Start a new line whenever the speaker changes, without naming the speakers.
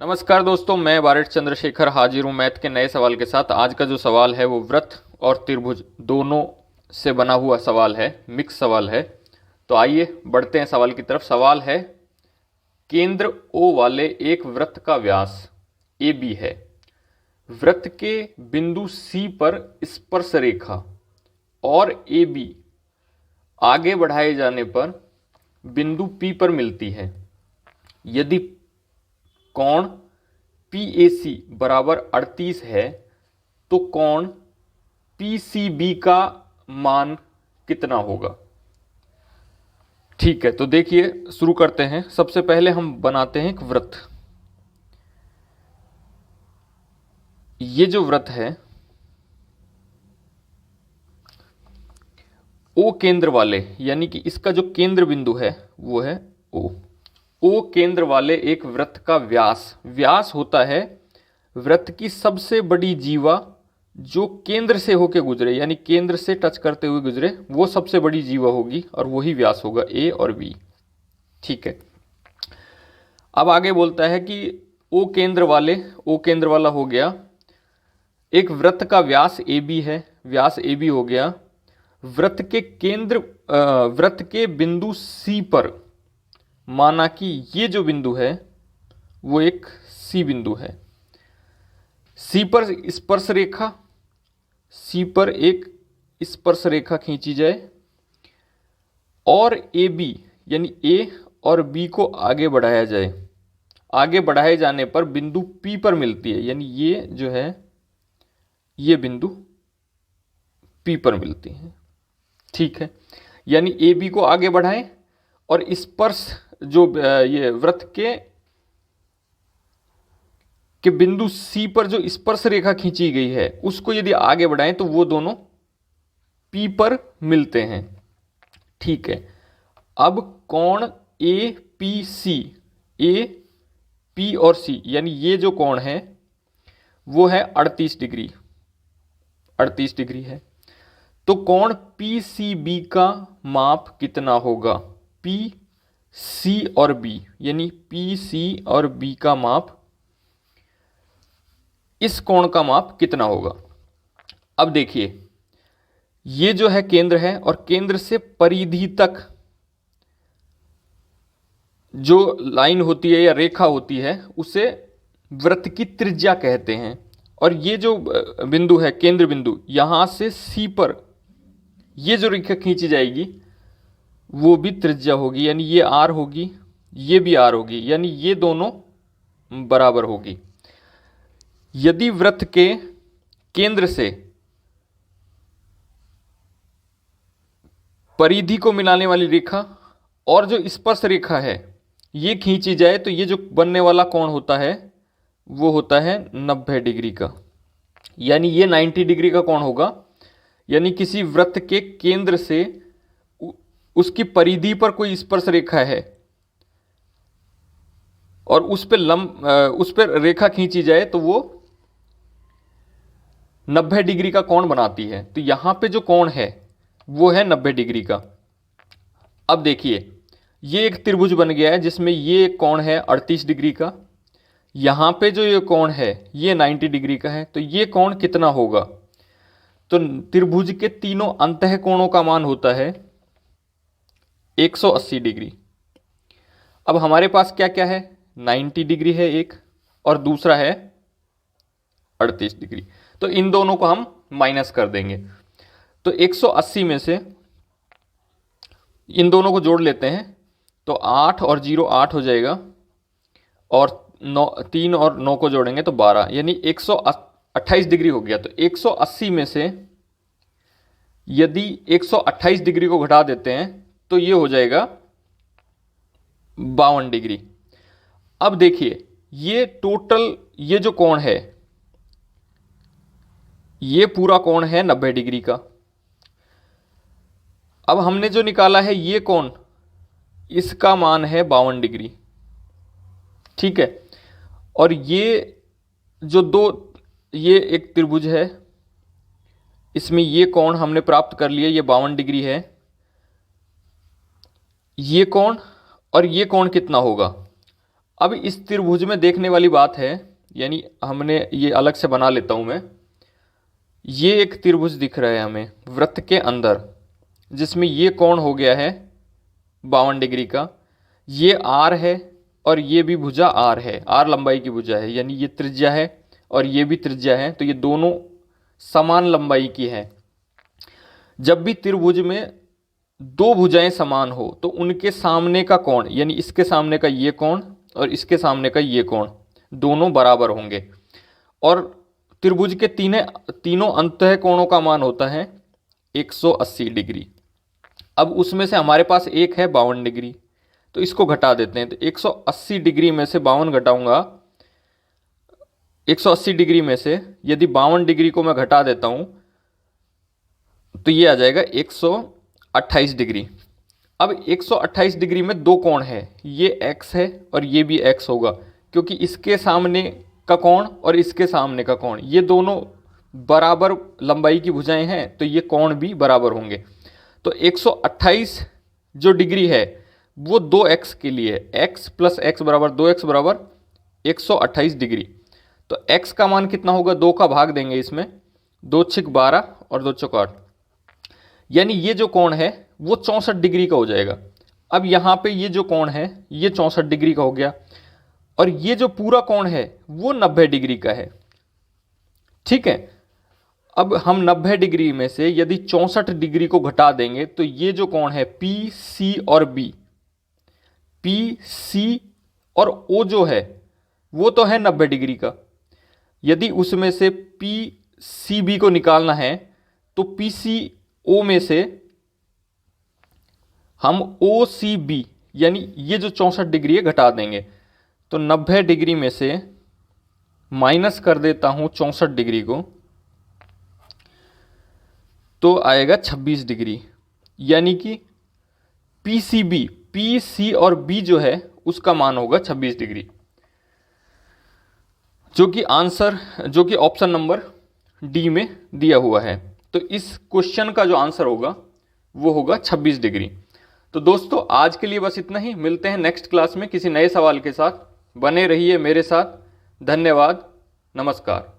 नमस्कार दोस्तों, मैं बारिश चंद्रशेखर हाजिर हूँ मैथ के नए सवाल के साथ। आज का जो सवाल है वो वृत्त और त्रिभुज दोनों से बना हुआ सवाल है, मिक्स सवाल है। तो आइए बढ़ते हैं सवाल की तरफ। सवाल है, केंद्र O वाले एक वृत्त का व्यास AB है। वृत्त के बिंदु C पर स्पर्श रेखा और AB आगे बढ़ाए जाने पर बिंदु P पर मिलती है। यदि कोण PAC बराबर 38 है तो कोण PCB का मान कितना होगा। ठीक है, तो देखिए शुरू करते हैं। सबसे पहले हम बनाते हैं एक वृत्त। ये जो वृत्त है O केंद्र वाले, यानी कि इसका जो केंद्र बिंदु है वो है O केंद्र वाले एक वृत्त का व्यास होता है वृत्त की सबसे बड़ी जीवा जो केंद्र से होकर गुजरे, यानी केंद्र से टच करते हुए गुजरे, वो सबसे बड़ी जीवा होगी और वही व्यास होगा A और B। ठीक है, अब आगे बोलता है कि O केंद्र वाला हो गया। एक वृत्त का व्यास AB है, व्यास AB हो गया। वृत्त के बिंदु C पर माना कि ये जो बिंदु है वो एक C बिंदु है। C पर एक स्पर्श रेखा खींची जाए और AB यानी A और B को आगे बढ़ाया जाए। आगे बढ़ाए जाने पर बिंदु P पर मिलती है, यानी ये जो है ये बिंदु P पर मिलती है। ठीक है, यानी AB को आगे बढ़ाएं और स्पर्श जो ये वृत्त के बिंदु C पर जो स्पर्श रेखा खींची गई है उसको यदि आगे बढ़ाएं तो वो दोनों P पर मिलते हैं। ठीक है, अब कोण APC, A P और C यानी ये जो कोण है वो है 38 डिग्री है। तो कोण PCB का माप कितना होगा। PC और B यानी PC और B का माप, इस कोण का माप कितना होगा। अब देखिए, ये जो है केंद्र है और केंद्र से परिधि तक जो लाइन होती है या रेखा होती है उसे वृत्त की त्रिज्या कहते हैं। और ये जो बिंदु है केंद्र बिंदु, यहां से C पर ये जो रेखा खींची जाएगी वो भी त्रिज्या होगी, यानी ये R होगी, ये भी R होगी, यानी ये दोनों बराबर होगी। यदि वृत्त के केंद्र से परिधि को मिलाने वाली रेखा और जो स्पर्श रेखा है ये खींची जाए तो ये जो बनने वाला कोण होता है वो होता है 90 डिग्री का, यानी ये 90 डिग्री का कोण होगा। यानी किसी वृत्त के केंद्र से उसकी परिधि पर कोई स्पर्श रेखा है और उस पर रेखा खींची जाए तो वो 90 डिग्री का कोण बनाती है। तो यहां पे जो कोण है वो है 90 डिग्री का। अब देखिए, ये एक त्रिभुज बन गया है जिसमें ये कोण है 38 डिग्री का, यहां पे जो ये कोण है ये 90 डिग्री का है। तो ये कोण कितना होगा। तो त्रिभुज के तीनों अंतः कोणों का मान होता है 180 डिग्री। अब हमारे पास क्या क्या है, 90 डिग्री है एक और दूसरा है 38 डिग्री। तो इन दोनों को हम माइनस कर देंगे। तो 180 में से इन दोनों को जोड़ लेते हैं तो 8 और 0 8 हो जाएगा और 3 और 9 को जोड़ेंगे तो 12, यानी 128 डिग्री हो गया। तो 180 में से यदि 128 डिग्री को घटा देते हैं तो ये हो जाएगा 52 डिग्री। अब देखिए, ये टोटल ये जो कोण है ये पूरा कोण है 90 डिग्री का। अब हमने जो निकाला है ये कोण, इसका मान है 52 डिग्री। ठीक है, और ये जो ये एक त्रिभुज है, इसमें ये कोण हमने प्राप्त कर लिया, ये 52 डिग्री है। ये कोण और ये कोण कितना होगा। अब इस त्रिभुज में देखने वाली बात है, यानी हमने ये अलग से बना लेता हूं मैं। ये एक त्रिभुज दिख रहा है हमें वृत्त के अंदर, जिसमें ये कोण हो गया है 52 डिग्री का, ये आर है और ये भी भुजा आर है, आर लंबाई की भुजा है, यानी ये त्रिज्या है और ये भी त्रिज्या है, तो ये दोनों समान लंबाई की है। जब भी त्रिभुज में दो भुजाएं समान हो तो उनके सामने का कोण, यानी इसके सामने का ये कोण और इसके सामने का ये कोण, दोनों बराबर होंगे। और त्रिभुज के तीनों अंतः कोणों का मान होता है 180 डिग्री। अब उसमें से हमारे पास एक है 52 डिग्री, तो इसको घटा देते हैं। तो 180 डिग्री में से 52 घटाऊंगा, 180 डिग्री में से यदि 52 डिग्री को मैं घटा देता हूं तो ये आ जाएगा 128 डिग्री। अब 128 डिग्री में दो कोण है, ये x है और ये भी x होगा, क्योंकि इसके सामने का कोण और इसके सामने का कोण, ये दोनों बराबर लंबाई की भुजाएं हैं, तो ये कोण भी बराबर होंगे। तो 128 जो डिग्री है वो 2x के लिए, x प्लस x बराबर 2x बराबर 128 डिग्री। तो x का मान कितना होगा, 2 का भाग देंगे इसमें, 2 छिक 12 और 2 चौक 8, यानी ये जो कोण है वो 64 डिग्री का हो जाएगा। अब यहाँ पे ये जो कोण है ये 64 डिग्री का हो गया, और ये जो पूरा कोण है वो 90 डिग्री का है। ठीक है, अब हम 90 डिग्री में से यदि 64 डिग्री को घटा देंगे तो ये जो कोण है पी सी और बी, पी सी और ओ जो है वो तो है 90 डिग्री का। यदि उसमें से पी सी बी को निकालना है तो पी सी ओ में से हम ओ सी बी, यानी ये जो 64 डिग्री है घटा देंगे। तो 90 डिग्री में से माइनस कर देता हूं 64 डिग्री को, तो आएगा 26 डिग्री, यानी कि P C B, P C और बी जो है उसका मान होगा 26 डिग्री, जो कि ऑप्शन नंबर डी में दिया हुआ है। तो इस क्वेश्चन का जो आंसर होगा वो होगा 26 डिग्री। तो दोस्तों आज के लिए बस इतना ही, मिलते हैं नेक्स्ट क्लास में किसी नए सवाल के साथ। बने रहिए मेरे साथ। धन्यवाद, नमस्कार।